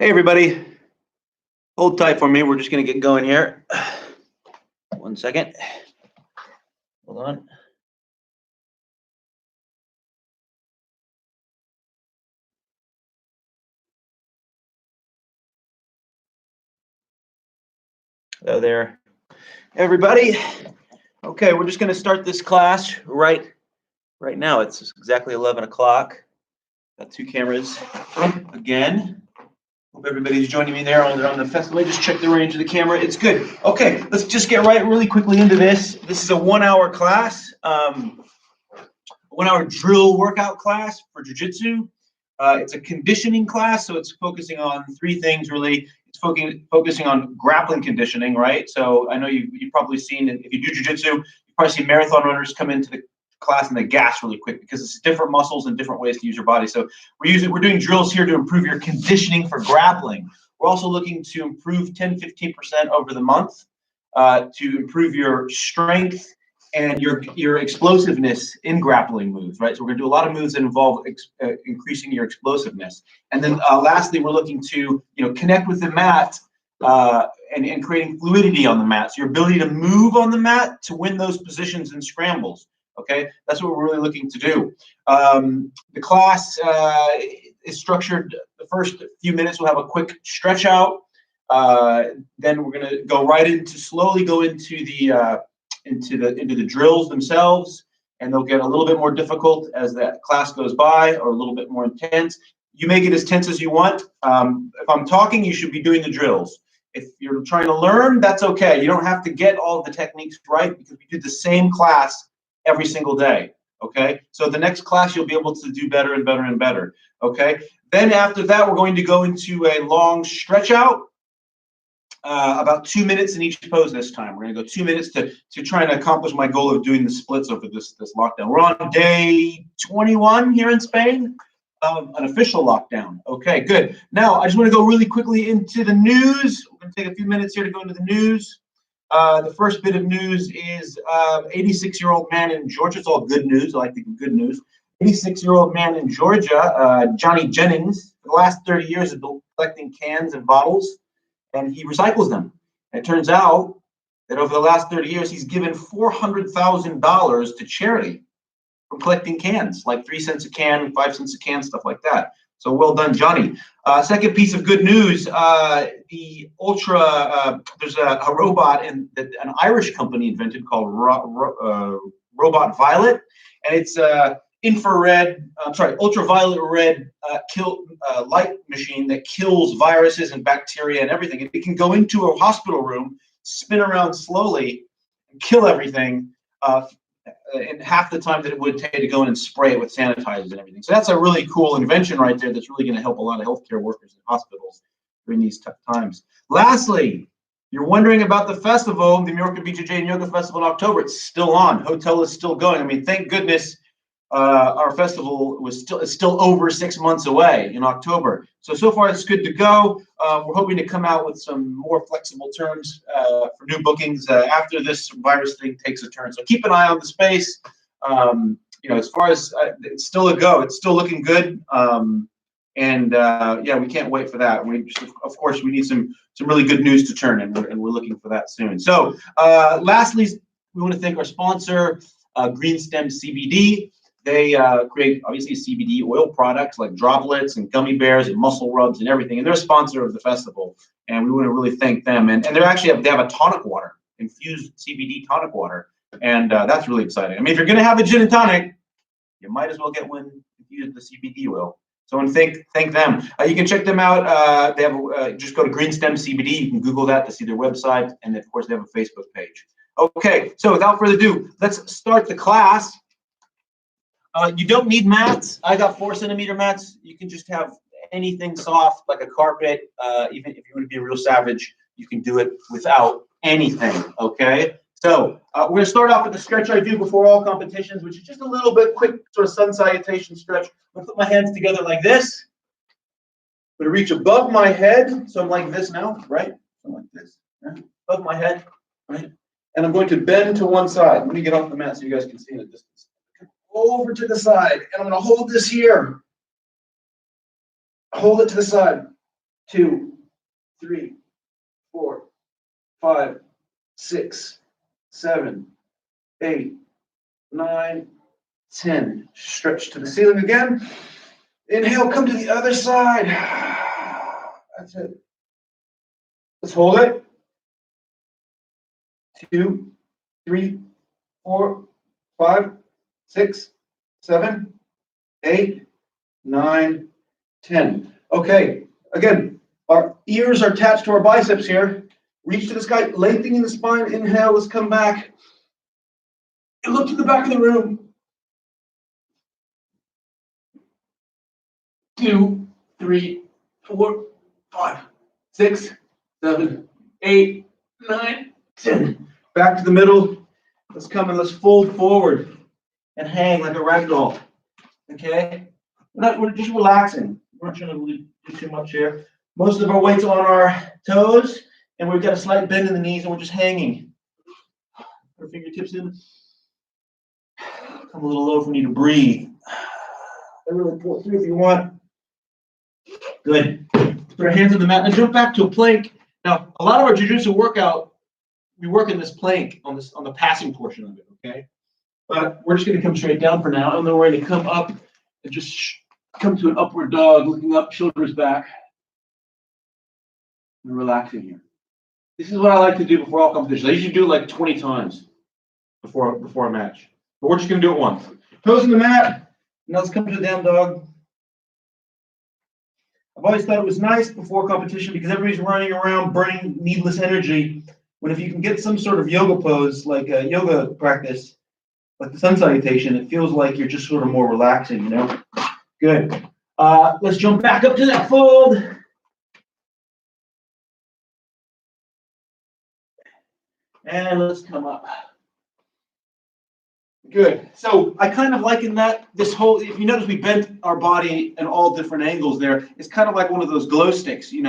Hey everybody, hold tight for me. We're just going to get going here. 1 second. Hold on. Hello there, everybody. Okay, we're just going to start this class right now. It's exactly 11 o'clock. Got two cameras again. Hope everybody's joining me there on the festival. Just check the range of the camera. It's good. Okay, let's just get really quickly into this. This is a 1 hour class, 1 hour drill workout class for jiu-jitsu. It's a conditioning class, so it's focusing on three things really. It's focusing on grappling conditioning, right? So I know you've probably seen, if you do jiu-jitsu, you've probably seen marathon runners come into the class and they gas really quick because it's different muscles and different ways to use your body. So we're doing drills here to improve your conditioning for grappling. We're also looking to improve 10-15% over the month to improve your strength and your explosiveness in grappling moves, right? So we're going to do a lot of moves that involve increasing your explosiveness. And then lastly, we're looking to connect with the mat and creating fluidity on the mat. So your ability to move on the mat to win those positions and scrambles. Okay, that's what we're really looking to do. The class is structured. The first few minutes we'll have a quick stretch out. Then we're going to go slowly go into the drills themselves, and they'll get a little bit more difficult as that class goes by, or a little bit more intense. You make it as tense as you want. If I'm talking, you should be doing the drills. If you're trying to learn, that's okay. You don't have to get all of the techniques right because we do the same class every single day. Okay, so the next class you'll be able to do better and better and better. Okay, then after that we're going to go into a long stretch out. About 2 minutes in each pose this time. We're going to go 2 minutes to try and accomplish my goal of doing the splits over this lockdown. We're on day 21 here in Spain of an official lockdown. Okay, good. Now, I just want to go really quickly into the news. We're going to take a few minutes here to go into the news. The first bit of news is 86-year-old man in Georgia. It's all good news. I like the good news. 86-year-old man in Georgia, Johnny Jennings, for the last 30 years has been collecting cans and bottles, and he recycles them. And it turns out that over the last 30 years, he's given $400,000 to charity from collecting cans, like 3 cents a can, 5 cents a can, stuff like that. So well done, Johnny. Second piece of good news, the there's a robot an Irish company invented called Robot Violet, and it's ultraviolet red light machine that kills viruses and bacteria and everything. It can go into a hospital room, spin around slowly, and kill everything in half the time that it would take to go in and spray it with sanitizers and everything. So that's a really cool invention right there that's really going to help a lot of healthcare workers in hospitals during these tough times. Lastly, you're wondering about the festival, the Mallorca BJJ and Yoga Festival in October. It's still on. Hotel is still going. I mean, thank goodness our festival is still over 6 months away in October. So far it's good to go. We're hoping to come out with some more flexible terms for new bookings after this virus thing takes a turn. So keep an eye on the space. As far as it's still a go. It's still looking good. Yeah, we can't wait for that. Of course, we need some really good news to turn, and we're looking for that soon. So lastly, we want to thank our sponsor, Green Stem CBD. They create, obviously, CBD oil products like droplets and gummy bears and muscle rubs and everything. And they're a sponsor of the festival. And we want to really thank them. And they have a tonic water, infused CBD tonic water. And that's really exciting. I mean, if you're going to have a gin and tonic, you might as well get one infused with CBD oil. So I want to thank them. You can check them out. They have just go to Green Stem CBD. You can Google that to see their website. And, of course, they have a Facebook page. Okay, so without further ado, let's start the class. You don't need mats. I got 4-centimeter mats. You can just have anything soft like a carpet. Even if you want to be a real savage, you can do it without anything. Okay. So we're going to start off with the stretch I do before all competitions, which is just a little bit quick sort of sun salutation stretch. I'm going to put my hands together like this. I'm going to reach above my head. So I'm like this now, right? I'm like this, right? Above my head, right? And I'm going to bend to one side. Let me get off the mat so you guys can see the distance. Over to the side, and I'm going to hold this here. Hold it to the side. 2, 3, 4, 5, 6, 7, 8, 9, 10. Stretch to the ceiling again. Inhale, come to the other side. That's it. Let's hold it. 2, 3, 4, 5, 6, 7, 8, 9, 10. Okay, again, our ears are attached to our biceps here. Reach to the sky, lengthening the spine. Inhale, let's come back. And look to the back of the room. 2, 3, 4, 5, 6, 7, 8, 9, 10. Back to the middle. Let's come and let's fold forward and hang like a rag doll. Okay? We're just relaxing. We're not trying to really do too much here. Most of our weight's on our toes, and we've got a slight bend in the knees, and we're just hanging. Put our fingertips in. Come a little low if we need to breathe. I really pull through if you want. Good. Put our hands on the mat and jump back to a plank. Now, a lot of our jiu-jitsu workout, we work in this plank on the passing portion of it, okay? But we're just going to come straight down for now, and then we're going to come up and just come to an upward dog, looking up, shoulders back, and relaxing here. This is what I like to do before all competitions. I usually do it like 20 times before a match. But we're just going to do it once. Toes in the mat. Now let's come to the down dog. I've always thought it was nice before competition because everybody's running around burning needless energy. When if you can get some sort of yoga pose, like a yoga practice, like the sun salutation, it feels like you're just sort of more relaxing, you know? Good. Let's jump back up to that fold. And let's come up. Good. So I kind of liken that, this whole, if you notice we bent our body in all different angles there, it's kind of like one of those glow sticks, you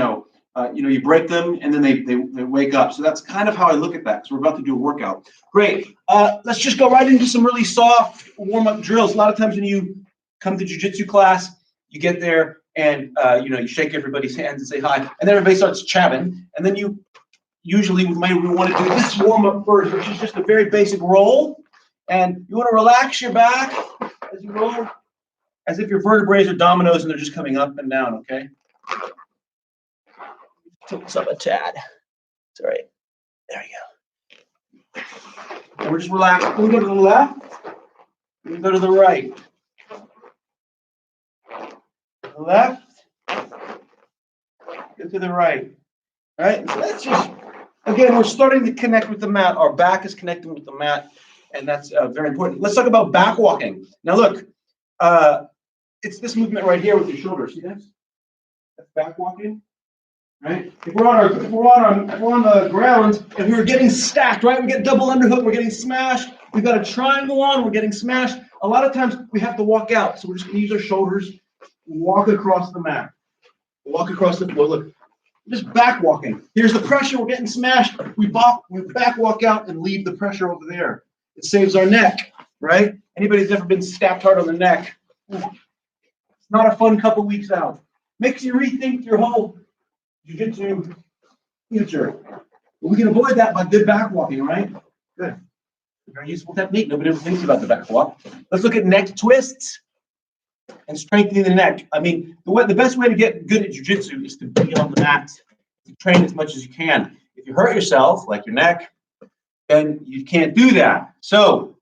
break them and then they wake up. So that's kind of how I look at that. So we're about to do a workout. Great. Let's just go right into some really soft warm-up drills. A lot of times when you come to jiu-jitsu class, you get there and, you shake everybody's hands and say hi, and then everybody starts chatting. And then you usually we want to do this warm-up first, which is just a very basic roll. And you want to relax your back as you roll, as if your vertebrae are dominoes and they're just coming up and down, okay? Tilt this up a tad. It's all right. There you go. And we're just relaxed. We go to the left. We go to the right. Left. Go to the right. All right? So that's just, again, we're starting to connect with the mat. Our back is connecting with the mat. And that's very important. Let's talk about back walking. Now look, it's this movement right here with your shoulders. See this? That's back walking, right? If we're on the ground and we're getting stacked, right? We get double underhook, we're getting smashed. We've got a triangle on, we're getting smashed. A lot of times we have to walk out. So we're just gonna use our shoulders, walk across the mat. Walk across the floor. Look, just back walking. Here's the pressure, we're getting smashed. We back walk out and leave the pressure over there. It saves our neck, right? Anybody who's ever been stabbed hard on the neck, it's not a fun couple weeks out. Makes you rethink your whole jiu-jitsu future. But we can avoid that by good back walking, right? Good. Very useful technique. Nobody ever thinks about the back walk. Let's look at neck twists and strengthening the neck. I mean, the best way to get good at jiu-jitsu is to be on the mat, to train as much as you can. If you hurt yourself, like your neck, then you can't do that. So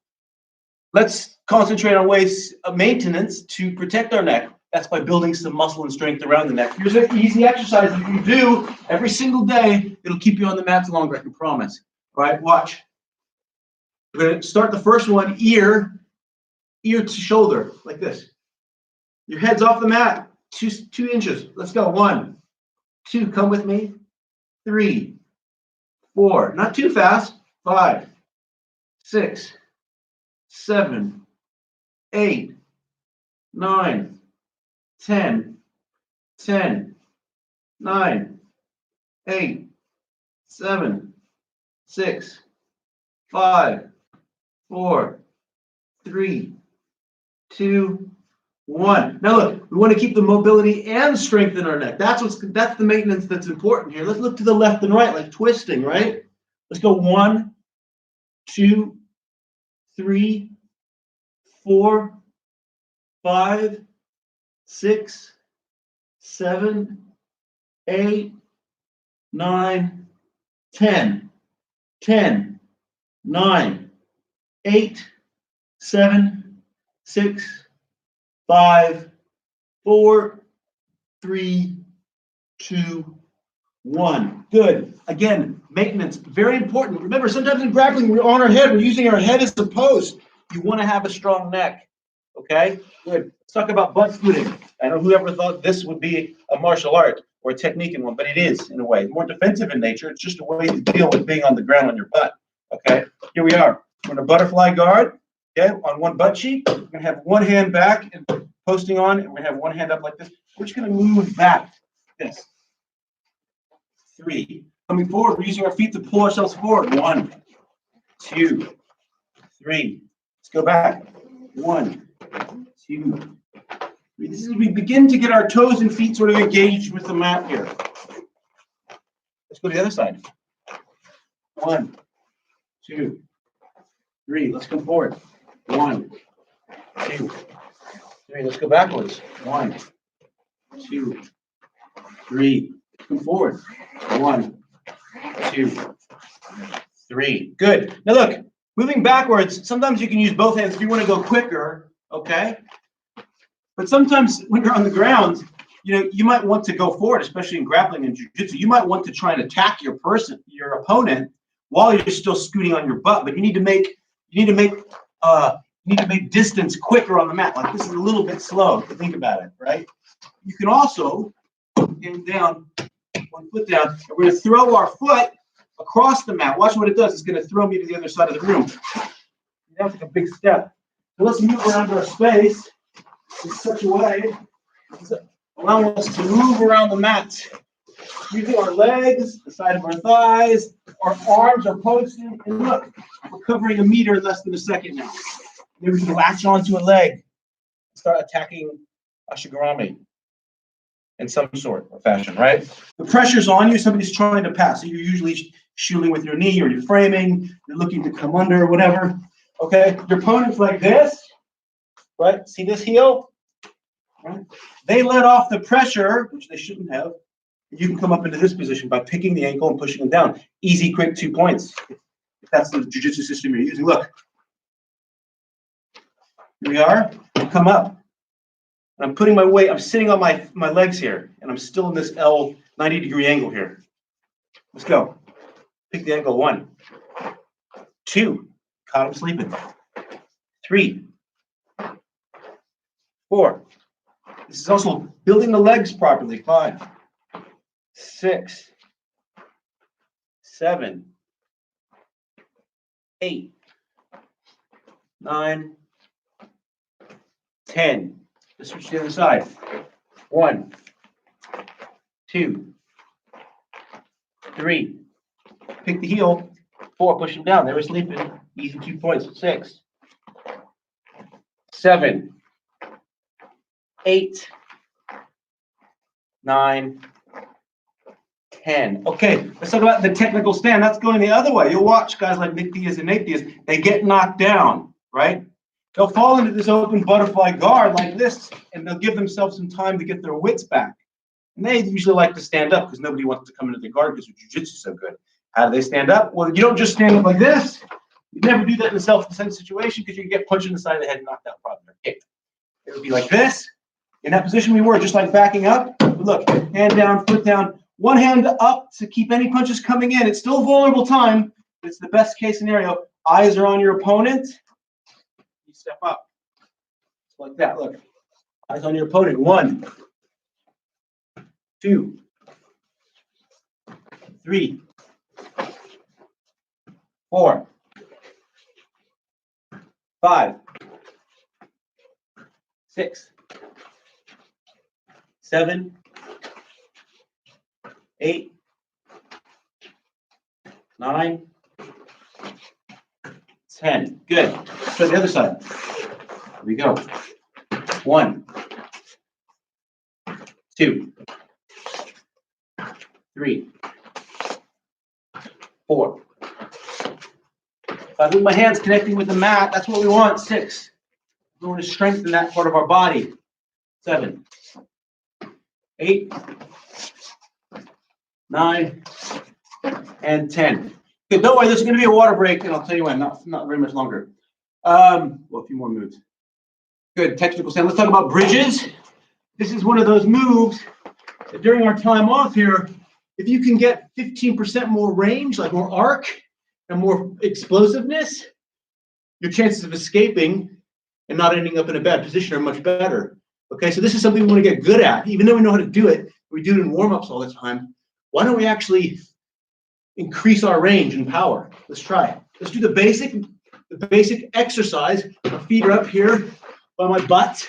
let's concentrate on ways of maintenance to protect our neck. That's by building some muscle and strength around the neck. Here's an easy exercise you can do every single day. It'll keep you on the mats longer, I can promise. All right, watch. We're going to start the first one, ear to shoulder, like this. Your head's off the mat, 2 inches. Let's go. 1, 2, come with me. 3, 4, not too fast. 5, 6, 7, 8, 9, 10, 10, 9, 8, 7, 6, 5, 4, 3, 2, 1. Now look, we want to keep the mobility and strength in our neck. That's the maintenance that's important here. Let's look to the left and right, like twisting, right? Let's go 1, 2, 3, 4, 5, 6, 7, 8, 9, 10. 10, 9, 8, 7, 6, 5, 4, 3, 2, 1. Good. Again, maintenance, very important. Remember, sometimes in grappling, we're on our head. We're using our head as a post. You want to have a strong neck. Okay? Good. Let's talk about butt scooting. I know whoever thought this would be a martial art or a technique in one, but it is, in a way. More defensive in nature. It's just a way to deal with being on the ground on your butt. Okay? Here we are. We're in a butterfly guard. Okay? On one butt cheek. We're going to have one hand back and posting on, and we're going to have one hand up like this. We're just going to move back. This. 3. Coming forward, we're using our feet to pull ourselves forward. 1, 2, 3. Let's go back. 1, 2, 3. This is as we begin to get our toes and feet sort of engaged with the mat here. Let's go to the other side. 1, 2, 3. Let's come forward. 1, 2, 3. Let's go backwards. 1, 2, 3. Come forward. 1, 2, 3. Good. Now look, moving backwards, sometimes you can use both hands if you want to go quicker, okay? But sometimes when you're on the ground, you might want to go forward, especially in grappling and jiu-jitsu. You might want to try and attack your opponent, while you're still scooting on your butt. But you need to make distance quicker on the mat. Like this is a little bit slow if you think about it, right? You can also hand down, one foot down, and we're going to throw our foot across the mat. Watch what it does. It's going to throw me to the other side of the room. That's like a big step. So let's move around our space in such a way as allowing us to move around the mat. Using our legs, the side of our thighs, our arms are posting, and look, we're covering a meter in less than a second now. Then we can latch onto a leg, start attacking Ashigarami in some sort of fashion, right? The pressure's on you, somebody's trying to pass. So you're usually shielding with your knee or you're framing, you're looking to come under or whatever. Okay, your opponent's like this, right? See this heel? Right? They let off the pressure, which they shouldn't have. You can come up into this position by picking the ankle and pushing them down. Easy, quick 2 points. If that's the jiu-jitsu system you're using. Look. Here we are. I come up. And I'm putting my weight, I'm sitting on my legs here, and I'm still in this L 90-degree angle here. Let's go. Pick the angle. 1, 2. Caught him sleeping. 3, 4. This is also building the legs properly. 5, 6, 7, 8, 9, 10. Let's switch to the other side. 1, 2, 3. Pick the heel. 4. Push him down. They were sleeping. Easy 2 points. 6, 7, 8, 9, 10. Okay, let's talk about the technical stand. That's going the other way. You'll watch guys like Nick Diaz and Nate Diaz. They get knocked down, right? They'll fall into this open butterfly guard like this, and they'll give themselves some time to get their wits back. And they usually like to stand up because nobody wants to come into the guard because jiu-jitsu is so good. How do they stand up? Well, you don't just stand up like this. You never do that in a self-defense situation because you can get punched in the side of the head and knocked out probably or kicked. It would be like this. In that position we were, just like backing up. But look, hand down, foot down. One hand up to keep any punches coming in. It's still a vulnerable time. But it's the best case scenario. Eyes are on your opponent. You step up. Just like that. Look. Eyes on your opponent. 1, 2, 3, 4, 5, 6, 7, 8, 9, 10. Good. Let's try the other side. Here we go. 1, 2, 3, 4. If I move my hands connecting with the mat, that's what we want. 6. We want to strengthen that part of our body. 7, 8, 9, and 10. Good. Don't worry, there's going to be a water break, and I'll tell you when. Not very much longer. Well, a few more moves. Good. Technical stand. Let's talk about bridges. This is one of those moves that during our time off here, if you can get 15% more range, like more arc and more explosiveness, your chances of escaping and not ending up in a bad position are much better. Okay, so this is something we want to get good at. Even though we know how to do it, we do it in warm-ups all the time. Why don't we actually increase our range and power? Let's try it. Let's do the basic exercise. My feet are up here by my butt.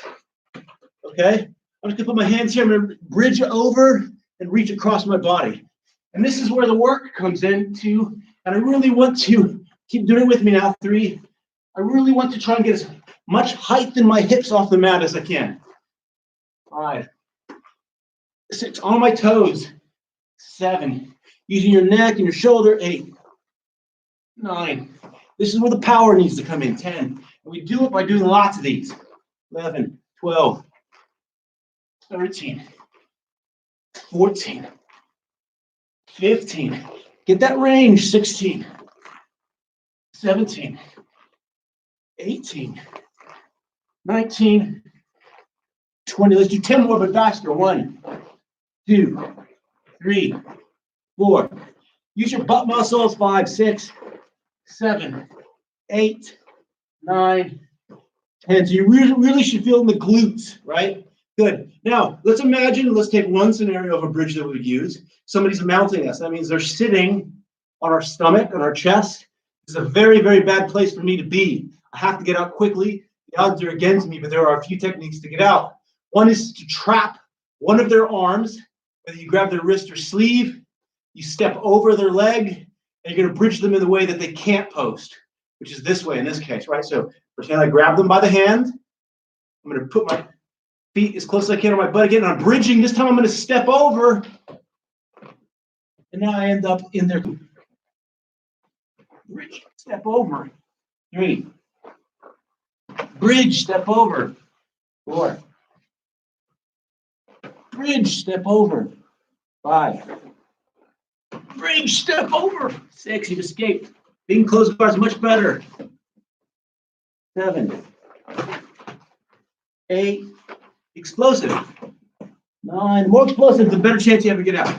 Okay, I'm just gonna put my hands here. I'm gonna bridge over and reach across my body. And this is where the work comes in too. And I really want to keep doing it with me now. 3. I really want to try and get as much height in my hips off the mat as I can. 5, 6, on my toes. 7, using your neck and your shoulder. 8, 9. This is where the power needs to come in. 10. And we do it by doing lots of these. 11, 12, 13, 14, 15. Get that range. 16, 17, 18, 19, 20. Let's do 10 more, but faster. 1, 2, 3, 4. Use your butt muscles. 5, 6, 7, 8, 9, 10. So you really should feel in the glutes, right? Good. Now, let's take one scenario of a bridge that we would use. Somebody's mounting us. That means they're sitting on our stomach, on our chest. This is a very, very bad place for me to be. I have to get out quickly. The odds are against me, but there are a few techniques to get out. One is to trap one of their arms, whether you grab their wrist or sleeve, you step over their leg, and you're going to bridge them in the way that they can't post, which is this way in this case, right? So pretend I grab them by the hand. I'm going to put my feet as close as I can on my butt again, and I'm bridging. This time I'm going to step over, and now I end up in their bridge, step over. 3, bridge, step over. 4, bridge, step over. 5, bridge, step over. 6, you've escaped. Being close guard is much better. 7, 8, explosive. 9, more explosive, the better chance you have to get out.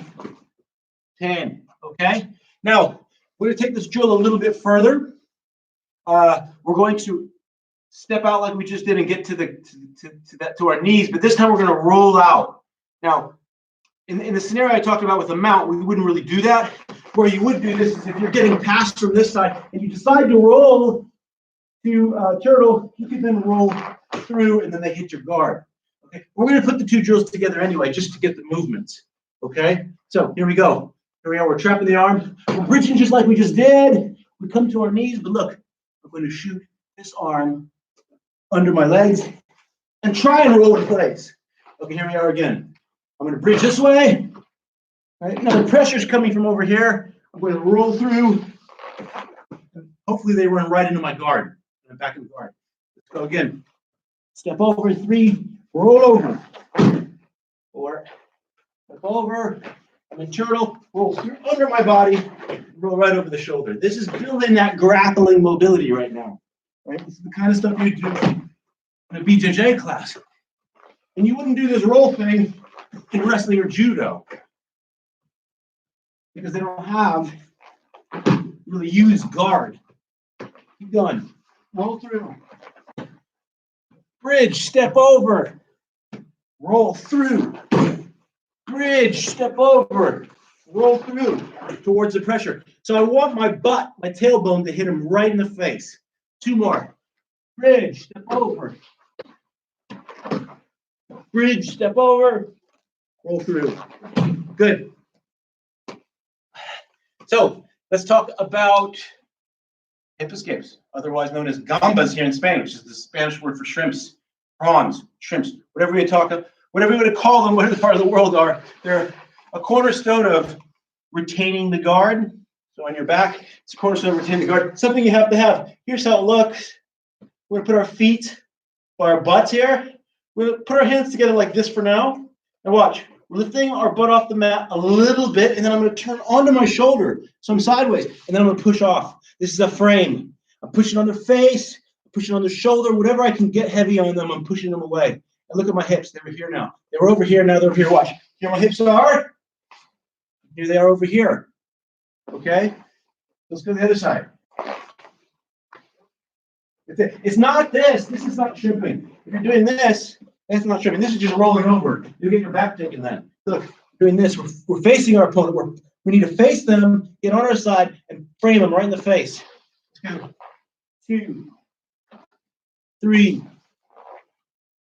10, okay? Now, we're going to take this drill a little bit further. We're going to step out like we just did and get to our knees, but this time we're going to roll out. Now, in the scenario I talked about with the mount, we wouldn't really do that. Where you would do this is if you're getting passed from this side and you decide to roll to turtle, you can then roll through and then they hit your guard. Okay, we're going to put the two drills together anyway, just to get the movements. Okay, so here we go. Here we are. We're trapping the arm. We're bridging just like we just did. We come to our knees, but look, I'm going to shoot this arm under my legs and try and roll in place. Okay, here we are again. I'm going to bridge this way. Right now, the pressure's coming from over here. I'm going to roll through. Hopefully, they run right into my guard. I'm back in the guard. Let's go again. Step over. 3. Roll over. 4. Step over. I'm in turtle. Roll through under my body. Roll right over the shoulder. This is building that grappling mobility right now. Right. This is the kind of stuff you do in a BJJ class. And you wouldn't do this roll thing in wrestling or judo because they don't have really used guard. Keep going. Roll through. Bridge, step over. Roll through. Bridge, step over. Roll through towards the pressure. So I want my butt, my tailbone to hit him right in the face. 2 more. Bridge, step over. Bridge, step over. Roll through. Good. So let's talk about hip escapes, otherwise known as gambas here in Spanish, which is the Spanish word for shrimps, prawns, shrimps, whatever you talk about. whatever you want to call them, whatever part of the world are, they're a cornerstone of retaining the guard. So on your back, it's a cornerstone of retaining the guard. Something you have to have. Here's how it looks. We're going to put our feet by our butts here. We're going to put our hands together like this for now. And watch. We're lifting our butt off the mat a little bit, and then I'm going to turn onto my shoulder. So I'm sideways, and then I'm going to push off. This is a frame. I'm pushing on their face, I'm pushing on their shoulder, whatever I can get heavy on them, I'm pushing them away. And look at my hips. They were here now. They were over here, now they're over here. Watch. Here my hips are. Here they are over here. Okay? Let's go to the other side. It's not this. This is not shrimping. If you're doing this, that's not shrimping. This is just rolling over. You'll get your back taken then. Look, doing this, we're facing our opponent. We need to face them, get on our side, and frame them right in the face. 2, 3,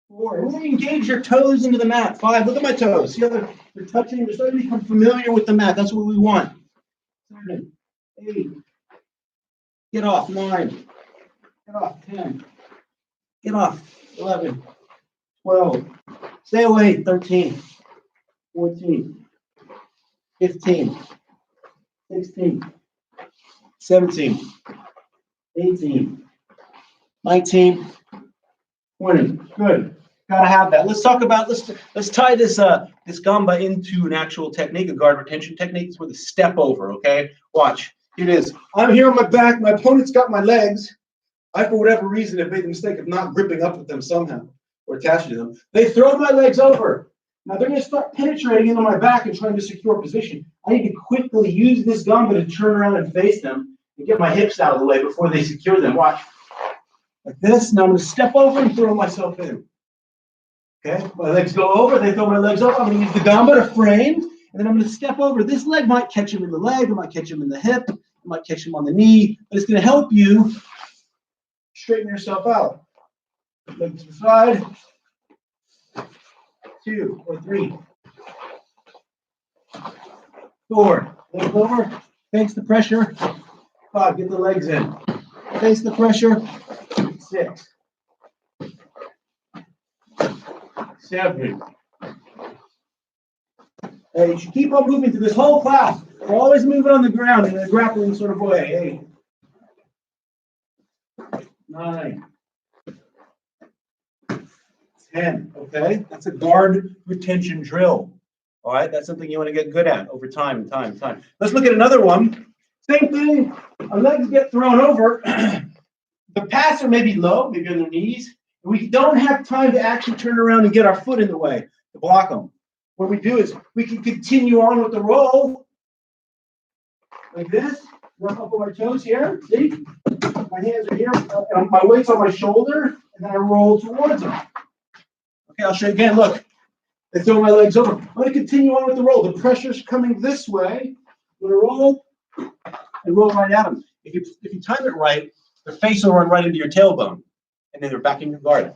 4. Really engage your toes into the mat. 5. Look at my toes. See how they're touching? They're starting to become familiar with the mat. That's what we want. 7, 8. Get off. 9. Get off. 10. Get off. 11. 12. Stay away. 13. 14. 15. 16. 17. 18. 19. 20. Good. Gotta have that. Let's talk about, let's tie this this gamba into an actual technique, a guard retention technique. It's with a step over, okay? Watch. Here it is. I'm here on my back, my opponent's got my legs. I, for whatever reason, have made the mistake of not gripping up with them somehow or attaching to them. They throw my legs over. Now they're going to start penetrating into my back and trying to secure position. I need to quickly use this gamba to turn around and face them and get my hips out of the way before they secure them. Watch. Like this. Now I'm going to step over and throw myself in. Okay? My legs go over. They throw my legs over. I'm going to use the gamba to frame. And then I'm going to step over. This leg might catch him in the leg. It might catch him in the hip. It might catch him on the knee. But it's going to help you straighten yourself out. Leg to the side. 2 or 3. 4. Legs over. Face the pressure. 5. Get the legs in. Face the pressure. 6. 7. You should keep on moving through this whole class. We're always moving on the ground in a grappling sort of way. 8. 9. 10. Okay, that's a guard retention drill. All right, that's something you want to get good at over time. Let's look at another one. Same thing. Our legs get thrown over. The pads are maybe low, maybe on their knees. We don't have time to actually turn around and get our foot in the way to block them. What we do is we can continue on with the roll like this. Work up on my toes here. See? My hands are here. My weight's on my shoulder, and then I roll towards them. Okay, I'll show you again. Look, they throw my legs over. I'm going to continue on with the roll. The pressure's coming this way. I'm going to roll and roll right at them. If you time it right, their face will run right into your tailbone, and then they're back in your guard.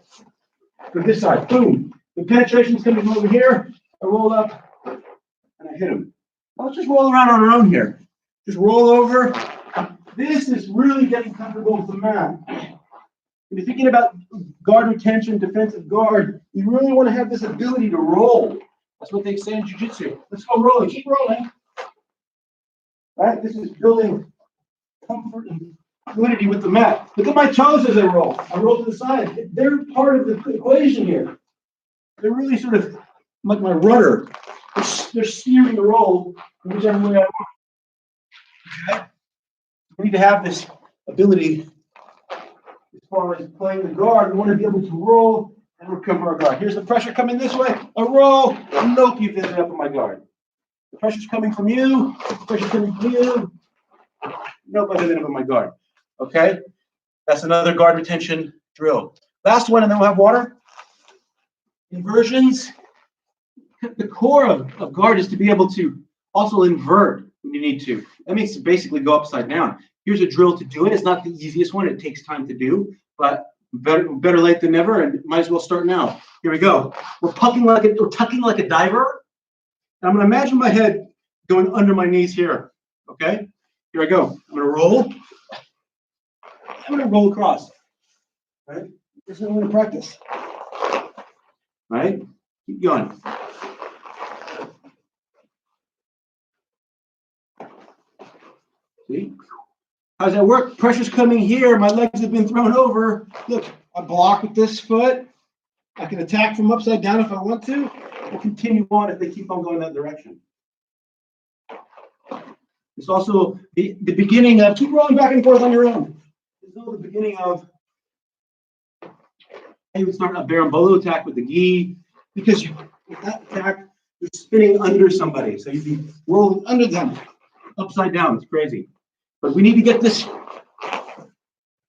Go this side. Boom. The penetration's coming from over here. I roll up, and I hit them. Now let's just roll around on our own here. Just roll over. This is really getting comfortable with the mat. When you're thinking about guard retention, defensive guard, you really want to have this ability to roll. That's what they say in jiu-jitsu. Let's go rolling. Keep rolling. All right, this is building comfort and fluidity with the mat. Look at my toes as I roll. I roll to the side. They're part of the equation here. They're really sort of like my rudder. They're steering the roll in whichever way I want. Okay? We need to have this ability. As far as playing the guard, we want to be able to roll and recover our guard. Here's the pressure coming this way. I roll. Nope, you've ended up on my guard. The pressure's coming from you. The pressure's coming from you. Nope, I've ended up on my guard. Okay? That's another guard retention drill. Last one, and then we'll have water. Inversions. The core of guard is to be able to also invert when you need to. That means to basically go upside down. Here's a drill to do it. It's not the easiest one. It takes time to do, but better late than never, and might as well start now. Here we go. We're tucking like a diver. And I'm going to imagine my head going under my knees here. Okay? Here I go. I'm going to roll. I'm going to roll across. Right? This is what I'm going to practice. Right? Keep going. See? How does that work? Pressure's coming here. My legs have been thrown over. Look, I block with this foot. I can attack from upside down if I want to. We'll continue on if they keep on going that direction. It's also the beginning of, keep rolling back and forth on your own. It's also the beginning of, you would start a berimbolo attack with the gi, because with that attack, you're spinning under somebody. So you'd be rolling under them, upside down. It's crazy. But we need to get this,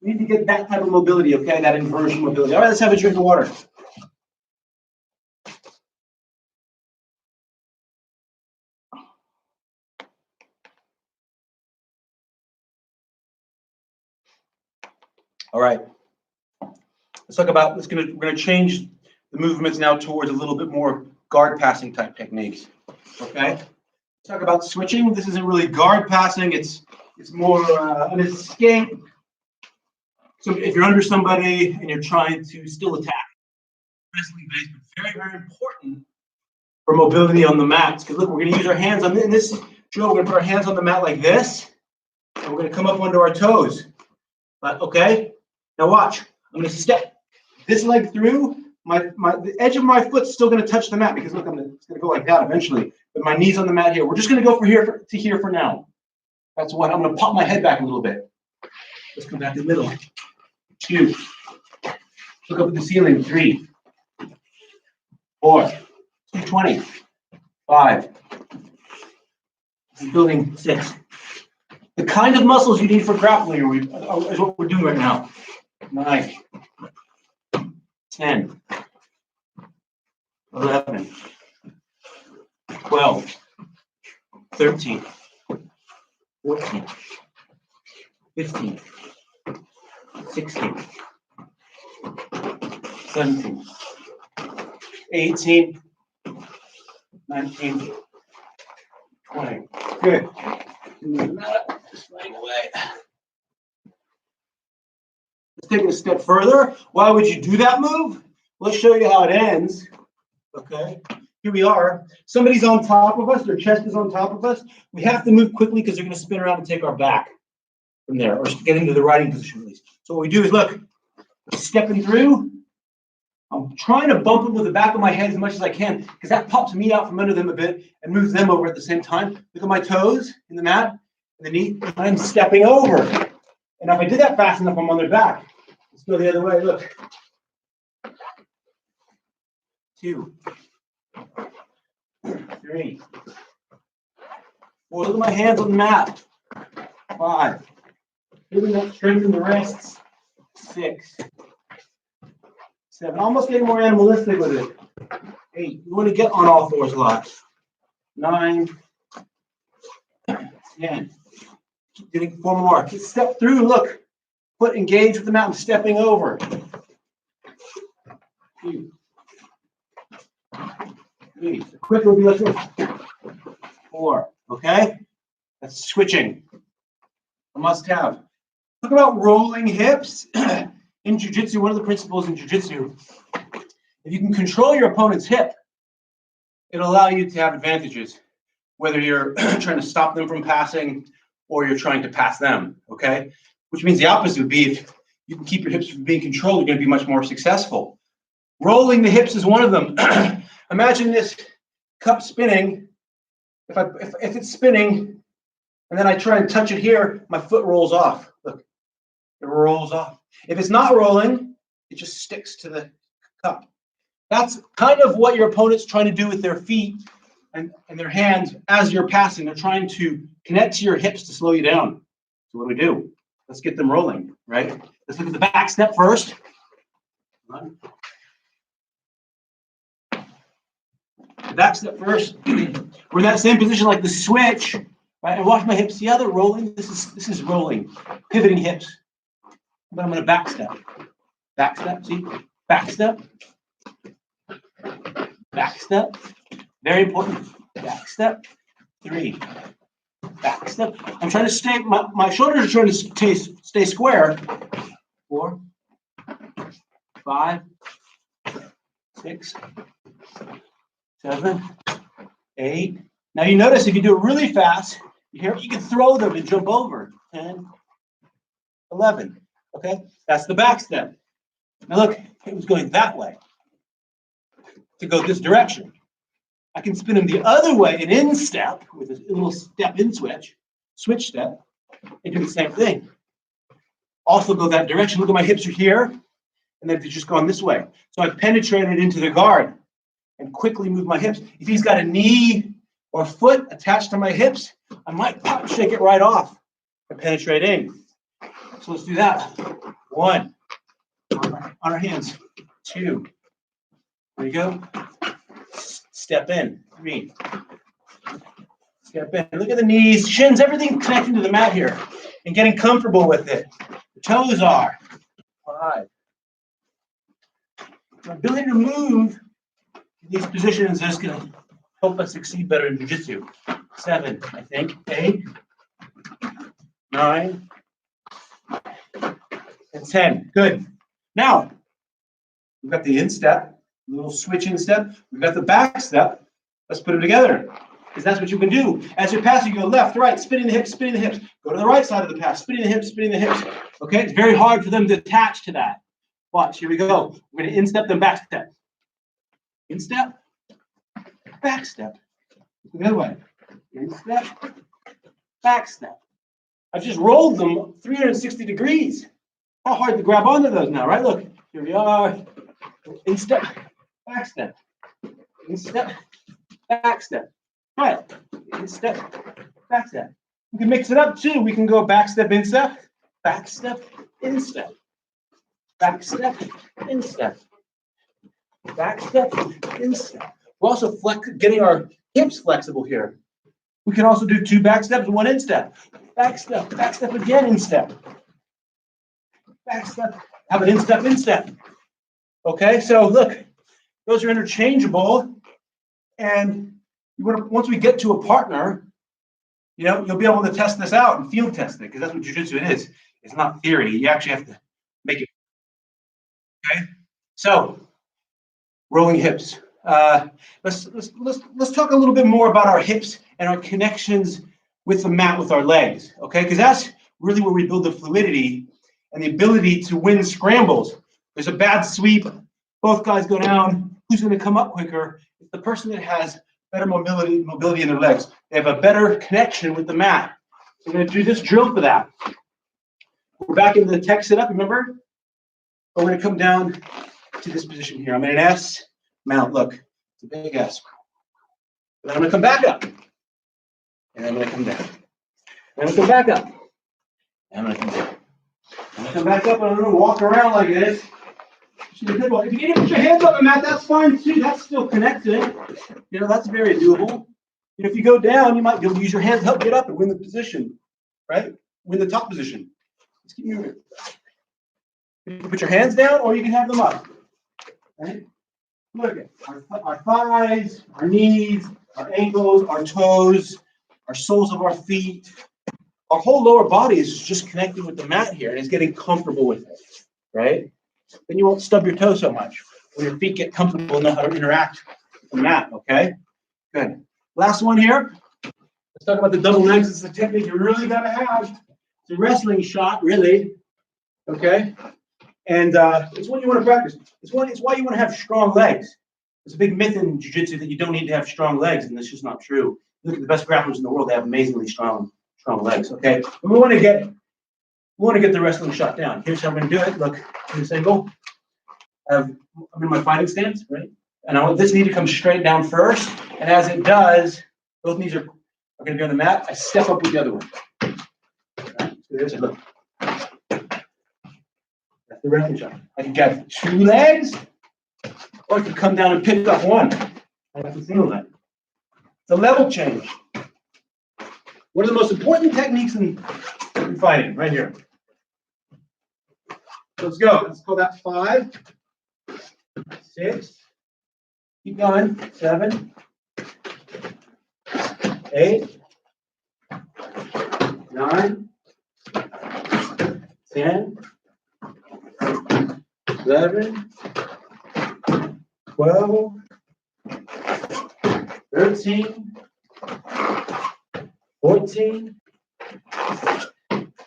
we need to get that type of mobility, okay? That inversion mobility. All right, let's have a drink of water. All right. Let's talk about, we're going to change the movements now towards a little bit more guard passing type techniques. Okay? Let's talk about switching. This isn't really guard passing, it's more an escape. So if you're under somebody and you're trying to still attack, wrestling based, but very, very important for mobility on the mats. Because look, we're going to use our hands on in this drill. We're going to put our hands on the mat like this, and we're going to come up onto our toes. Okay? Now watch. I'm going to step this leg through. The edge of my foot's still going to touch the mat because look, it's going to go like that eventually. But my knee's on the mat here. We're just going to go from here to here for now. That's what I'm going to pop my head back a little bit. Let's come back to the middle. 2. Look up at the ceiling. 3, 4, 220. 5. This is building 6. The kind of muscles you need for grappling is what we're doing right now. 9, 10, 11, 12, 13, 14, 15, 16, 17, 18, 19, 20. Good. Just slide away. Let's take it a step further. Why would you do that move? Let's show you how it ends. Okay, here we are. Somebody's on top of us. Their chest is on top of us. We have to move quickly because they're going to spin around and take our back from there, or get into the riding position at least. So what we do is look, stepping through. I'm trying to bump them with the back of my head as much as I can because that pops me out from under them a bit and moves them over at the same time. Look at my toes in the mat and the knee. I'm stepping over. And if I did that fast enough, I'm on their back. Let's go the other way. Look. 2, 3, 4. Look at my hands on the mat. 5. Moving up, strengthen the wrists. 6, 7. Almost getting more animalistic with it. 8. You want to get on all fours a lot. 9, 10. Keep doing 4 more. Step through. Look. Foot engaged with the mat. I'm stepping over. 2, 3. The quicker will be like this. 4. Okay? That's switching. A must-have. Talk about rolling hips. In jiu-jitsu, one of the principles in jiu-jitsu, if you can control your opponent's hip, it'll allow you to have advantages, whether you're trying to stop them from passing or you're trying to pass them, okay? Which means the opposite would be if you can keep your hips from being controlled, you're going to be much more successful. Rolling the hips is one of them. Imagine this cup spinning. If it's spinning and then I try and touch it here, my foot rolls off. Look, it rolls off. If it's not rolling, it just sticks to the cup. That's kind of what your opponent's trying to do with their feet and their hands as you're passing. They're trying to connect to your hips to slow you down. So what do? Let's get them rolling, right? Let's look at the back step first. The back step first. We're in that same position like the switch, right? And watch my hips. See how they're rolling? This is rolling, pivoting hips. But I'm going to back step. Back step, see? Back step. Back step. Very important. Back step. 3. Back step. I'm trying to stay, my shoulders are trying to stay square. 4, 5, 6, 7, 8. Now you notice if you do it really fast, you can throw them and jump over. 10, 11. Okay, that's the back step. Now look, it was going that way to go this direction. I can spin them the other way, an instep with a little step in switch step, and do the same thing. Also go that direction. Look at my hips are here, and they've just gone this way. So I've penetrated into the guard and quickly move my hips. If he's got a knee or foot attached to my hips, I might pop, shake it right off and penetrate in. So let's do that. 1, on our hands. 2, there you go. Step in. 3, step in. Look at the knees, shins, everything connecting to the mat here and getting comfortable with it. The toes are. 5. The ability to move in these positions is going to help us succeed better in jiu-jitsu. 7, I think. 8, 9, and 10. Good. Now, we've got the instep, little switch instep. We've got the back step. Let's put them together, because that's what you can do. As you're passing, you go left, right, spinning the hips, spinning the hips. Go to the right side of the pass, spinning the hips, spinning the hips. Okay, it's very hard for them to attach to that. Watch, here we go. We're going to instep, then back step. Instep, back step. The other way. Instep, back step. I've just rolled them 360 degrees. How hard to grab onto those now, right? Look, here we are. Instep, back step. Instep, back step. Right. Instep, back step. We can mix it up too. We can go back step, instep, back step, instep. Back step, instep. Back step, instep. We're also getting our hips flexible here. We can also do 2 back steps and 1 instep. Back step again, instep. Back step, have an instep, instep. Okay, so look, those are interchangeable. And once we get to a partner, you'll be able to test this out and field test it, because that's what jiu-jitsu it is. It's not theory. You actually have to make it. Okay, so rolling hips. Let's talk a little bit more about our hips and our connections with the mat with our legs. Okay, because that's really where we build the fluidity and the ability to win scrambles. There's a bad sweep, both guys go down. Who's going to come up quicker? It's the person that has better mobility in their legs. They have a better connection with the mat. We're going to do this drill for that. We're back into the tech sit-up, remember? We're going to come down to this position here. I'm in an S mount. Look, it's a big S. Then I'm going to come back up. And I'm going to come down. Then I'm going to come back up. And I'm going to come down. I'm going to come back up, and I'm going to walk around like this. If you need to put your hands on the mat, that's fine too. That's still connected. That's very doable. If you go down, you might be able to use your hands to help get up and win the position, right? Win the top position. Just keep moving. You can put your hands down, or you can have them up. Right? Look at our thighs, our knees, our ankles, our toes, our soles of our feet. Our whole lower body is just connecting with the mat here, and it's getting comfortable with it, right? Then you won't stub your toe so much when your feet get comfortable and know how to interact with the mat, okay? Good. Last one here. Let's talk about the double legs. It's a technique you really got to have. It's a wrestling shot, really, okay? And it's what you want to practice. It's why you want to have strong legs. There's a big myth in jiu-jitsu that you don't need to have strong legs, and that's just not true. Look at the best grapplers in the world; they have amazingly strong legs. Okay, but we want to get the wrestling shot down. Here's how I'm going to do it. Look, in this angle, I'm in my fighting stance, right? And I want this knee to come straight down first. And as it does, both knees are going to be on the mat. I step up with the other one. Right? So there's it. Look. That's the wrestling shot. I can get 2 legs, or I can come down and pick up one. I have to single leg. It's a level change. One of the most important techniques in fighting, right here. Let's go. Let's call that 5, 6. Keep going. 7, 8, 9, 10, 11, 12, 13, 14,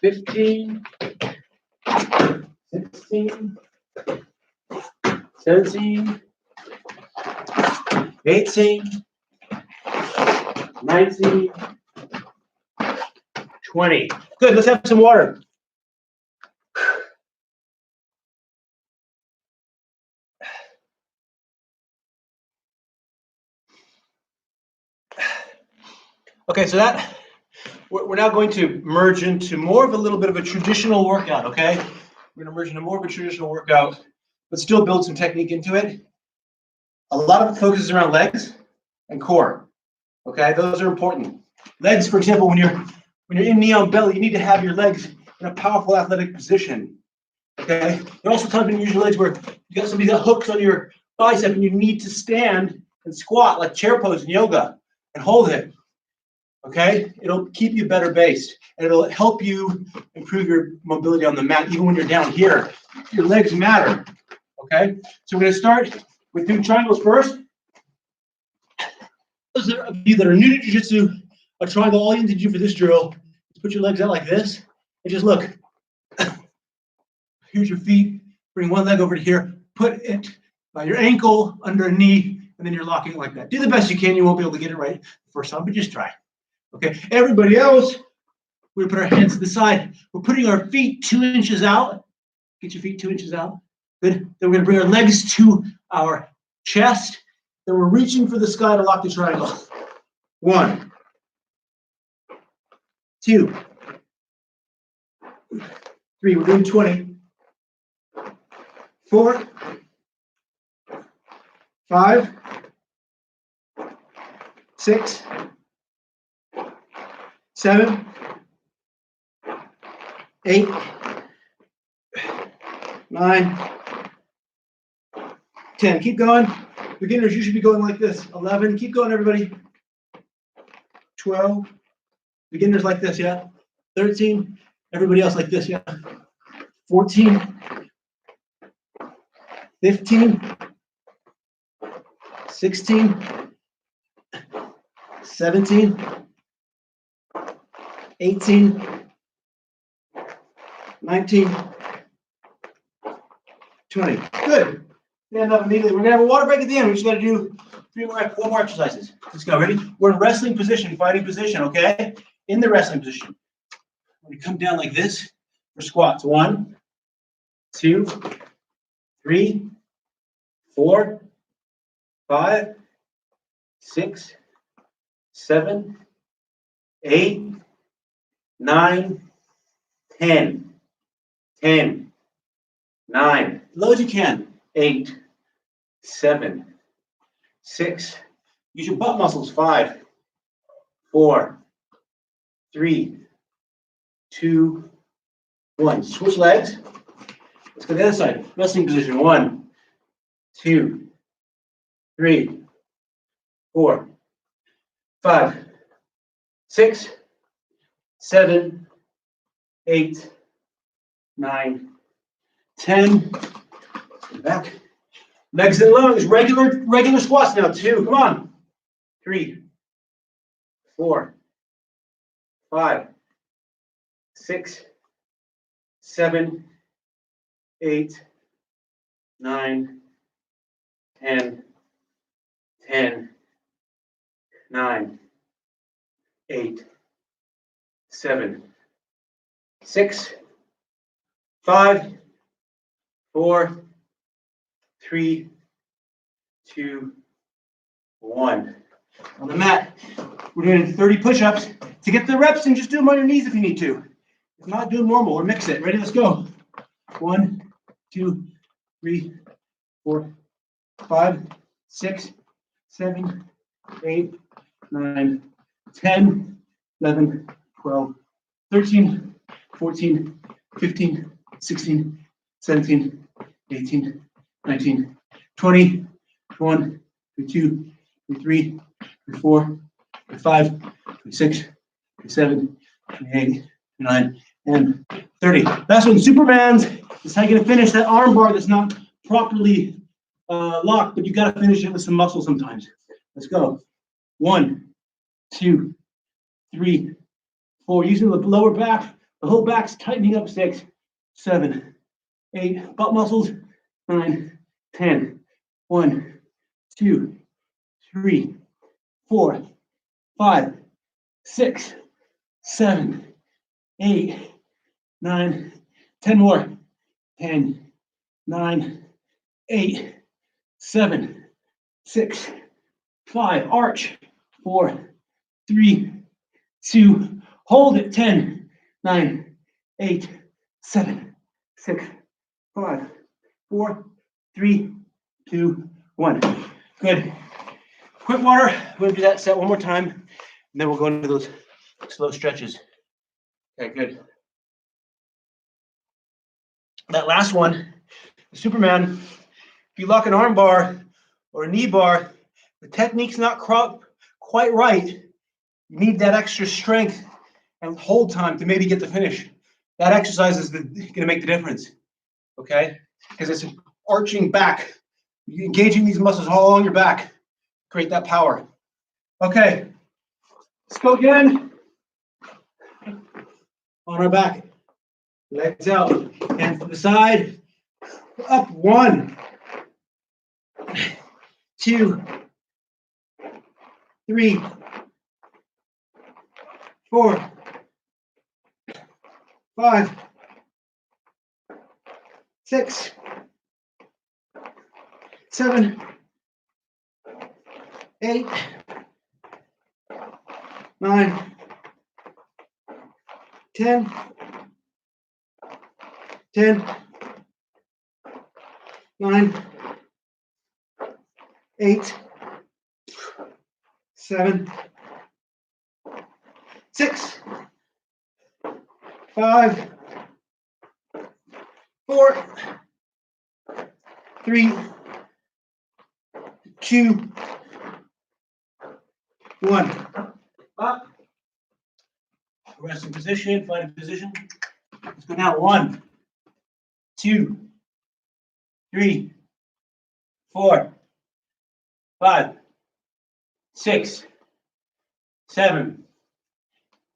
15, 16, 17, 18, 19, 20. Good, let's have some water. Okay, so that we're now going to merge into more of a little bit of a traditional workout, okay? We're gonna merge into more of a traditional workout, but still build some technique into it. A lot of it focuses around legs and core, okay? Those are important. Legs, for example, when you're in knee on belly, you need to have your legs in a powerful athletic position, okay? There are also times when you use your legs where somebody's got hooks on your bicep and you need to stand and squat like chair pose in yoga and hold it. Okay, it'll keep you better based and it'll help you improve your mobility on the mat even when you're down here. Your legs matter. Okay, so we're going to start with doing triangles first. Those of you that are new to jiu-jitsu, a triangle, all you need to do for this drill is put your legs out like this and just look. Here's your feet. Bring one leg over to here. Put it by your ankle, under a knee, and then you're locking it like that. Do the best you can. You won't be able to get it right the first time, but just try. Okay, everybody else, we're gonna put our hands to the side. We're putting our feet 2 inches out. Get your feet 2 inches out. Good. Then we're gonna bring our legs to our chest. Then we're reaching for the sky to lock the triangle. 1, 2, 3. We're doing 20. 4, 5, 6, 7, 8, 9, 10. Keep going. Beginners, you should be going like this. 11. Keep going, everybody. 12. Beginners like this, yeah. 13. Everybody else like this, yeah. 14. 15. 16. 17. 18, 19, 20. Good. Stand up immediately. We're going to have a water break at the end. We just got to do 4 more exercises. Let's go. Ready? We're in wrestling position, fighting position, okay? In the wrestling position. We're going to come down like this for squats. 1, 2, 3, 4, 5, 6, 7, 8, 9, 10, 10, 9, low as you can, 8, 7, 6, use your butt muscles, 5, 4, 3, 2, 1. Switch legs. Let's go to the other side. Wrestling position. 1, 2, 3, 4, 5, 6, 7, 8, 9, 10. Back. Legs and lungs. Regular squats now. 2. Come on. 3, 4, 5, 6, 7, 8, 9, 10, 10, 9, 8, 7, 6, 5, 4, 3, 2, 1. On the mat, we're doing 30 push-ups. To get the reps in, just do them on your knees if you need to. If not, do them normal or mix it. Ready? Let's go. 1, 2, 3, 4, 5, 6, 7, 8, 9, 10, 11, 12, 13, 14, 15, 16, 17, 18, 19, 20, 21, 22, 23, 24, 25, 26, 27, 28, 29, and 30. That's when Superman's is how you're going to finish that arm bar that's not properly locked, but you got to finish it with some muscle sometimes. Let's go. 1, 2, 3, 4. Using the lower back, the whole back's tightening up. 6, 7, 8. Butt muscles. 9, 10. 1, 2, 3, 4, 5, 6, 7, 8, 9, 10 more. 10, 9, 8, 7, 6, 5. Arch. 4, 3, 2. Hold it. 10, 9, 8, 7, 6, 5, 4, 3, 2, 1. Good. Quick water. We're going to do that set one more time, and then we'll go into those slow stretches. Okay, good. That last one, Superman, if you lock an arm bar or a knee bar, the technique's not quite right. You need that extra strength and hold time to maybe get the finish. That exercise is going to make the difference, okay? Because it's arching back. You're engaging these muscles all along your back. Create that power. Okay, let's go again. On our back. Legs out. Hands to the side. Up. 1, 2, 3, 4, 5, 6, 7, 8, 9, 10, 10, 9, 8, 7, 6, 5, 4, 3, 2, 1. Up. Resting position, find a position. Let's go now. 1, 2, 3, 4, 5, 6, 7,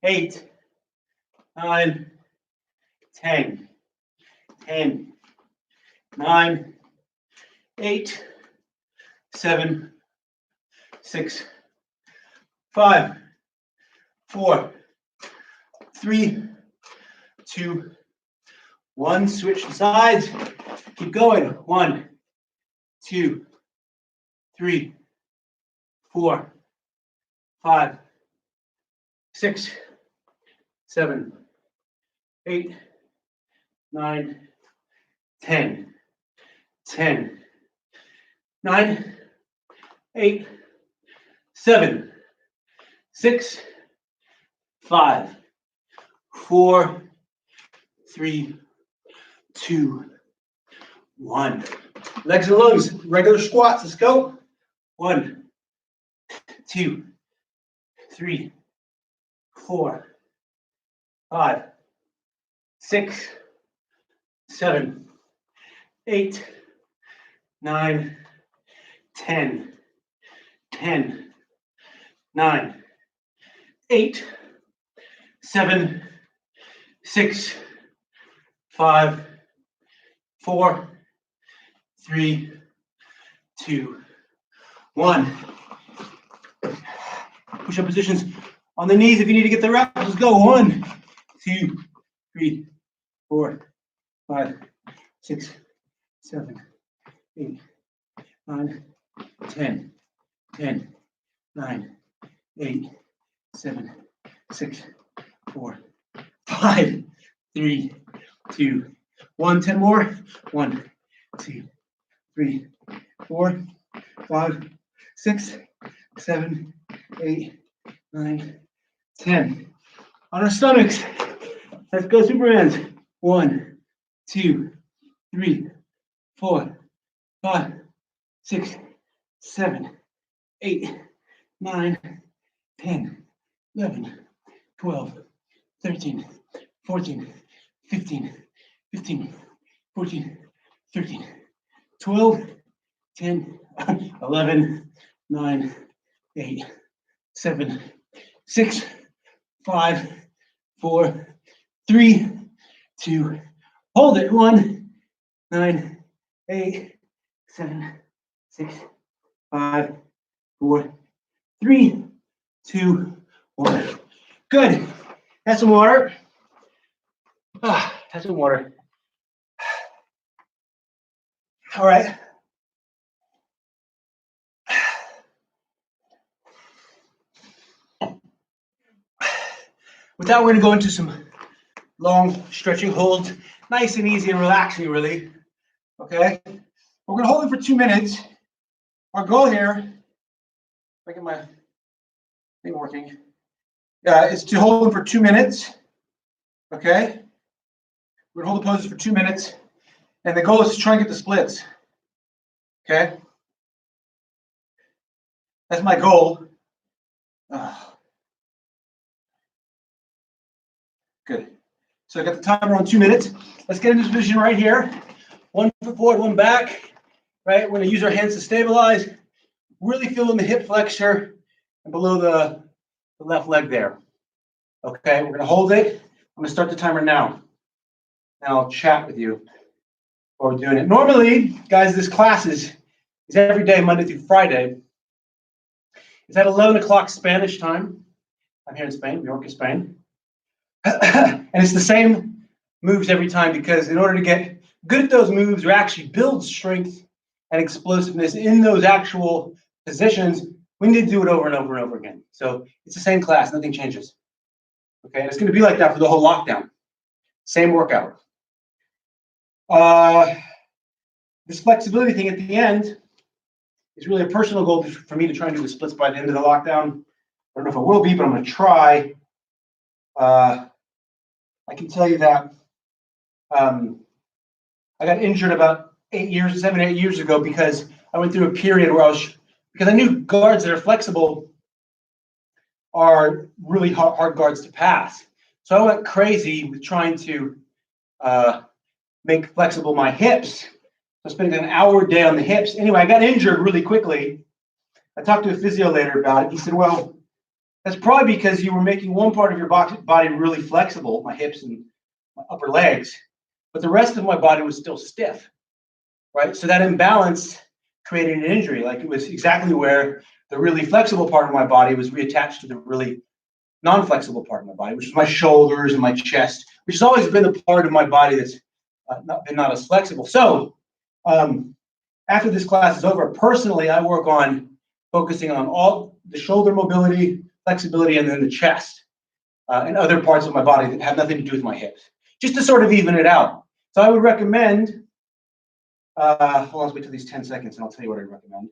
8, 9, 10, 10, 9, 8, 7, 6, 5, 4, 3, 2, 1. Switch sides. Keep going. 1, 2, 3, 4, 5, 6, 7, 8, 9, 10, 10, 9, 8, 7, 6, 5, 4, 3, 2, 1. Legs and lungs, regular squats. Let's go. 1, 2, 3, 4, 5, 6, 7, 8, 9, 10, 10, 9, 8, 7, 6, 5, 4, 3, 2, 1. Push-up positions on the knees if you need to get the reps. Let's go. 1, 2, 3, 4, 5, 6, 7, 8, 9, 10, 10, 9, 8, 7, 6, 4, 5, 3, 2, 1. 10 more. 1, 2, 3, 4, 5, 6, 7, 8, 9, 10. On our stomachs. Let's go, Supermans. 1, 2, 3, 4, 5, 6, 7, 8, 9, 10, 11, 12, 13, 14, 15, 15, 14, 13, 12, 10, 11, 9, 8, 7, 6, 5, 4, 3, 2, hold it. 1, 9, 8, 7, 6, 5, 4, 3, 2, 1. Good. Have some water. Have some water. All right. With that, we're going to go into some long stretching holds. Nice and easy and relaxing, really. Okay? We're going to hold it for 2 minutes. Our goal here, if I get my thing working, is to hold them for 2 minutes. Okay? We're going to hold the poses for 2 minutes. And the goal is to try and get the splits. Okay? That's my goal. Good. So I got the timer on 2 minutes. Let's get into this position right here. 1 foot forward, 1 back. Right? We're going to use our hands to stabilize. Really feeling the hip flexor and below the left leg there. Okay, we're going to hold it. I'm going to start the timer now. And I'll chat with you while we're doing it. Normally, guys, this class is every day, Monday through Friday. It's at 11 o'clock Spanish time. I'm here in Spain, New York, Spain. And it's the same moves every time because in order to get good at those moves or actually build strength and explosiveness in those actual positions, we need to do it over and over and over again. So it's the same class, nothing changes. Okay, and it's going to be like that for the whole lockdown. Same workout. This flexibility thing at the end is really a personal goal for me to try and do the splits by the end of the lockdown. I don't know if I will be, but I'm going to try. I can tell you that I got injured about 7 or 8 years ago because I went through a period where because I knew guards that are flexible are really hard guards to pass. So I went crazy with trying to make flexible my hips. So spending an hour a day on the hips. Anyway, I got injured really quickly. I talked to a physio later about it. He said, well, that's probably because you were making one part of your body really flexible, my hips and my upper legs, but the rest of my body was still stiff, right? So that imbalance created an injury. Like it was exactly where the really flexible part of my body was reattached to the really non-flexible part of my body, which is my shoulders and my chest, which has always been the part of my body that's not as flexible. So after this class is over, personally, I work on focusing on all the shoulder mobility, flexibility, and then the chest and other parts of my body that have nothing to do with my hips, just to sort of even it out. So I would recommend, hold on, let's wait till these 10 seconds and I'll tell you what I recommend.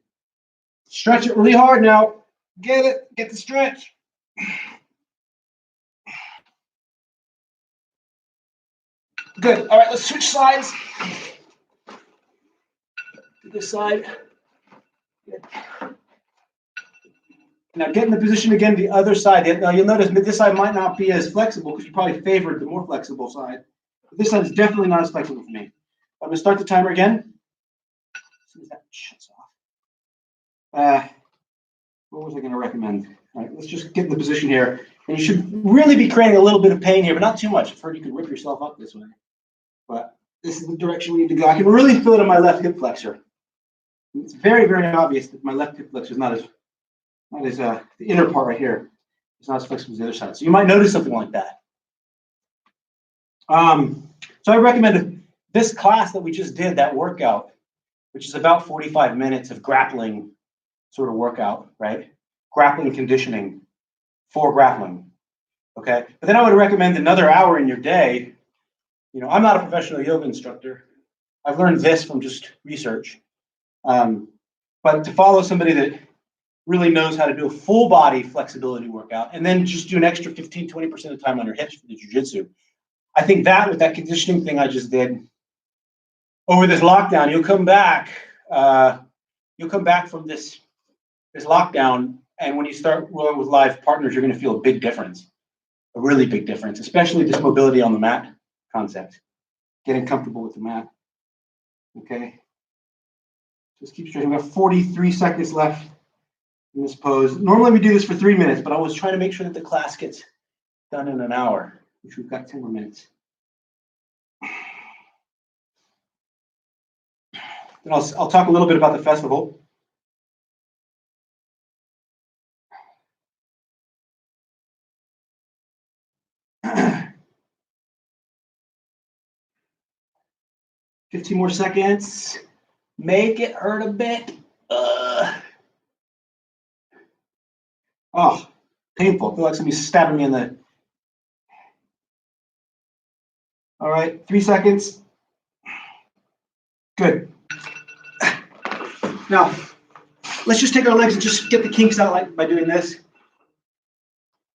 Stretch it really hard now. Get the stretch. Good. All right, let's switch sides. To this side. Good. Now get in the position again, the other side. Now you'll notice this side might not be as flexible because you probably favored the more flexible side. But this side is definitely not as flexible for me. I'm going to start the timer again. As soon as that shuts off. What was I going to recommend? All right, let's just get in the position here. And you should really be creating a little bit of pain here, but not too much. I've heard you can rip yourself up this way. But this is the direction we need to go. I can really feel it in my left hip flexor. It's very, very obvious that my left hip flexor is not as the inner part right here. It's not as flexible as the other side. So you might notice something like that. So I recommend this class that we just did, that workout, which is about 45 minutes of grappling sort of workout, right? Grappling conditioning for grappling, okay? But then I would recommend another hour in your day. You know, I'm not a professional yoga instructor. I've learned this from just research. But to follow somebody that really knows how to do a full body flexibility workout and then just do an extra 15, 20% of the time on your hips for the jiu-jitsu. I think that with that conditioning thing I just did over this lockdown, you'll come back from this lockdown, and when you start rolling with live partners, you're going to feel a big difference, a really big difference, especially this mobility on the mat concept, getting comfortable with the mat. Okay. Just keep straight. We have 43 seconds left. in this pose. Normally we do this for 3 minutes, but I was trying to make sure that the class gets done in an hour, which we've got 10 more minutes. Then I'll talk a little bit about the festival. $15 more seconds. Make it hurt a bit. Oh, painful. I feel like somebody's stabbing me in the. All right, 3 seconds. Good. Now, let's just take our legs and just get the kinks out like by doing this.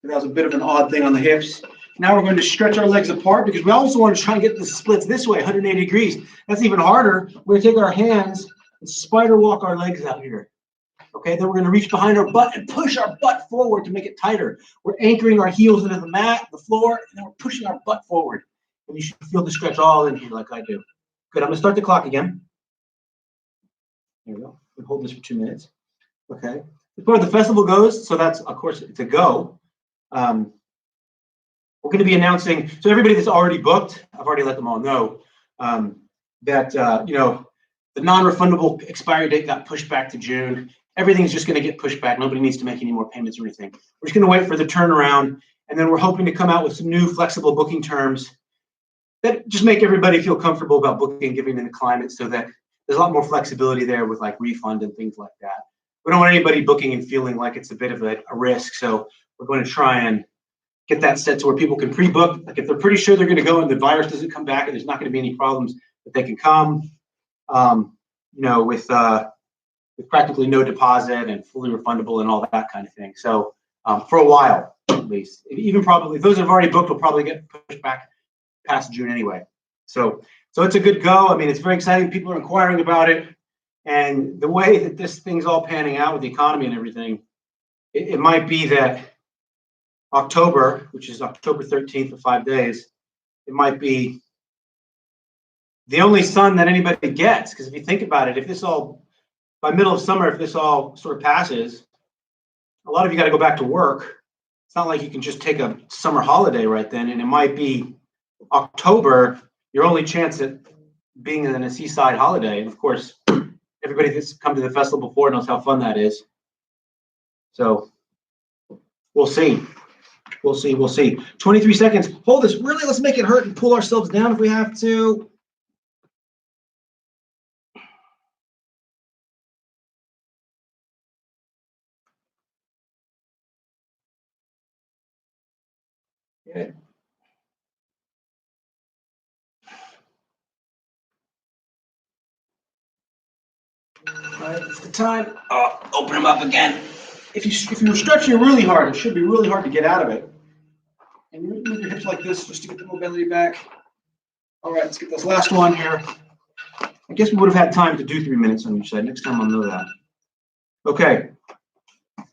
That was a bit of an odd thing on the hips. Now we're going to stretch our legs apart because we also want to try and get the splits this way, 180 degrees. That's even harder. We're going to take our hands and spider walk our legs out here. Okay, then we're going to reach behind our butt and push our butt forward to make it tighter. We're anchoring our heels into the mat, the floor, and then we're pushing our butt forward. And you should feel the stretch all in here like I do. Good, I'm going to start the clock again. There we go. We'll hold this for 2 minutes. Okay. As far as the festival goes, so that's, of course, it's a go. We're going to be announcing, so everybody that's already booked, I've already let them all know that, the non-refundable expiry date got pushed back to June. Everything's just going to get pushed back. Nobody needs to make any more payments or anything. We're just going to wait for the turnaround, and then we're hoping to come out with some new flexible booking terms that just make everybody feel comfortable about booking, given in the climate, so that there's a lot more flexibility there with like refund and things like that. We don't want anybody booking and feeling like it's a bit of a risk. So we're going to try and get that set to where people can pre-book. Like if they're pretty sure they're going to go and the virus doesn't come back and there's not going to be any problems, that they can come, with practically no deposit and fully refundable and all that kind of thing. So for a while, at least, even probably those that have already booked will probably get pushed back past June anyway. So it's a good go. I mean, it's very exciting. People are inquiring about it. And the way that this thing's all panning out with the economy and everything, it might be that October, which is October 13th for 5 days, it might be the only sun that anybody gets. Because if you think about it, if this all, by middle of summer, if this all sort of passes, a lot of you got to go back to work. It's not like you can just take a summer holiday right then. And it might be October, your only chance at being in a seaside holiday. And of course, everybody that's come to the festival before knows how fun that is. So we'll see. We'll see. 23 seconds. Hold this. Really, let's make it hurt and pull ourselves down if we have to. Good. All right, it's the time. Oh, open them up again. If you're stretching really hard, it should be really hard to get out of it. And you move your hips like this just to get the mobility back. All right, let's get this last one here. I guess we would have had time to do 3 minutes on each side. Next time I'll know that. Okay.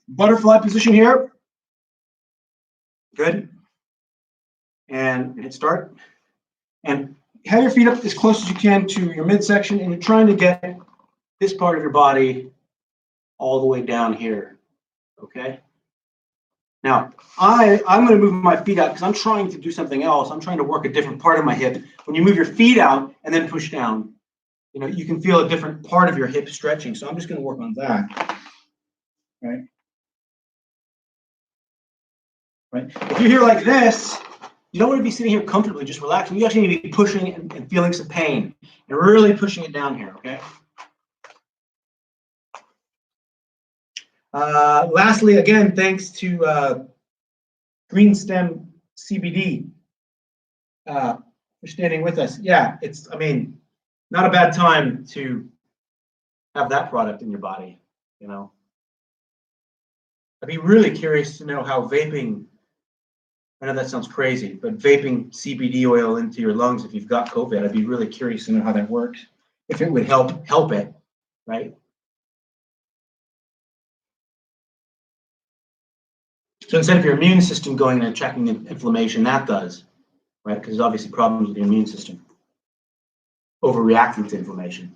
Butterfly position here. Good. And hit start. And have your feet up as close as you can to your midsection, and you're trying to get this part of your body all the way down here. Okay. Now, I'm going to move my feet out because I'm trying to do something else. I'm trying to work a different part of my hip. When you move your feet out and then push down, you can feel a different part of your hip stretching. So I'm just going to work on that. Right. If you're here like this, you don't want to be sitting here comfortably, just relaxing. You actually need to be pushing and feeling some pain and really pushing it down here, okay? Lastly, again, thanks to Green Stem CBD for standing with us. Yeah, not a bad time to have that product in your body, I'd be really curious to know how vaping, I know that sounds crazy, but vaping CBD oil into your lungs if you've got COVID, I'd be really curious to know how that works, if it would help it, right? So instead of your immune system going and checking inflammation, that does, right? Because there's obviously problems with your immune system overreacting to inflammation.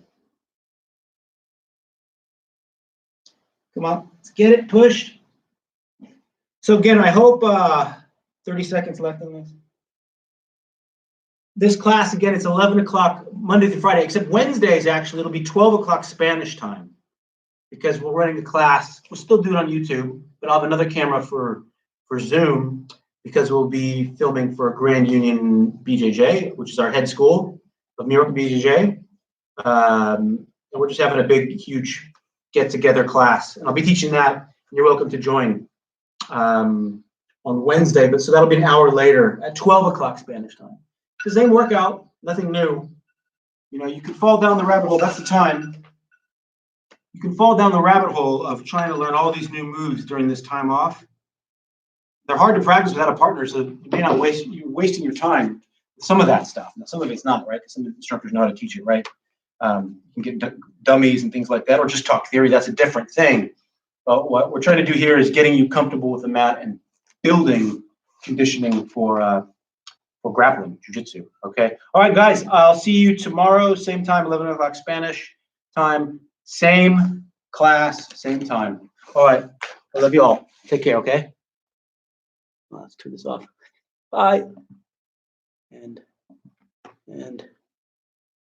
Come on, let's get it pushed. So again, I hope 30 seconds left on this. This class, again, it's 11 o'clock Monday through Friday, except Wednesdays, actually, it'll be 12 o'clock Spanish time because we're running a class. We'll still do it on YouTube, but I'll have another camera for Zoom because we'll be filming for Grand Union BJJ, which is our head school of New York BJJ. And we're just having a big, huge get-together class. And I'll be teaching that, and you're welcome to join on Wednesday. But so that'll be an hour later at 12 o'clock Spanish time. The same workout, nothing new. You know, you can fall down the rabbit hole. That's the time. You can fall down the rabbit hole of trying to learn all these new moves during this time off. They're hard to practice without a partner, so you may not you're wasting your time with some of that stuff. Now, some of it's not, right? Because some instructors know how to teach it, right? You can get dummies and things like that, or just talk theory. That's a different thing. But what we're trying to do here is getting you comfortable with the mat and building conditioning for grappling, jiu-jitsu, okay? All right, guys, I'll see you tomorrow, same time, 11 o'clock Spanish time, same class, same time. All right, I love you all. Take care, okay? Let's turn this off. Bye. And